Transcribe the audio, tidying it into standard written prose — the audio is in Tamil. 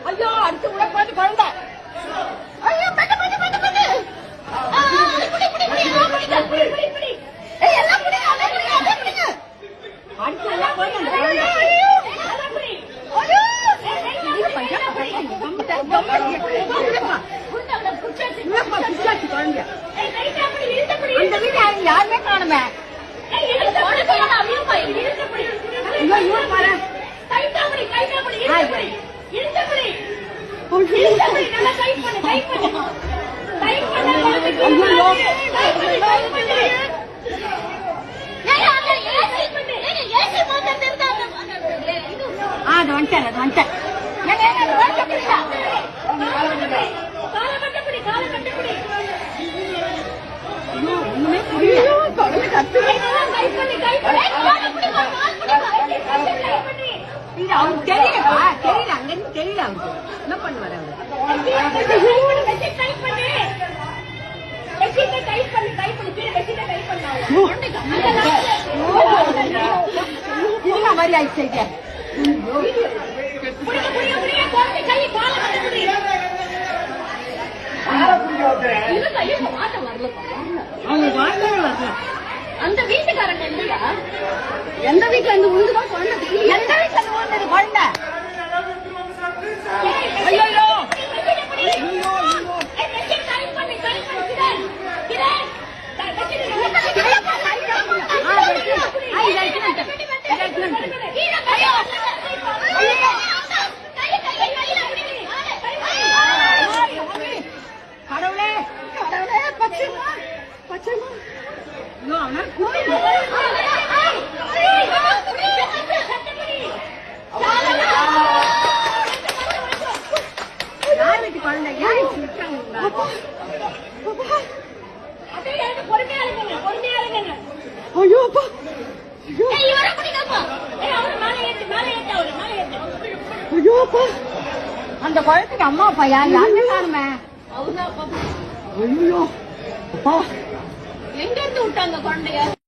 ஐயோ அடுத்து கூட பார்த்து குழந்தை ஐயோ பெட்ட பெட்ட பெட்ட பெட்ட எல்லாம் பிடிங்க அடுத்து எல்லாம் குழந்தை யாருமே காணுமே அது வந்துட்டேன் அது வந்துட்டேன் ஒண்ணுமே புரியல அவருக்கு தெரியலப்பா தெரியல அங்கிருந்து தெரியல அவருக்கு என்ன பண்ணுவாரு அவரு மாதிரி ஆயிடுச்சு அந்த வீட்டுக்காரங்க இல்லையா எந்த வீட்டுல இருந்து உழுதுதான் குழந்தை எந்த வீட்டுல இருந்து உழுந்தது குழந்தை கடவுளே கடவுளே பச்சைமா பச்சைமா யார் வீட்டு குழந்தை அந்த குழந்தைக்கு அம்மா அப்பா யாருமே காணுமே எங்க இருந்து விட்டாங்க குழந்தைய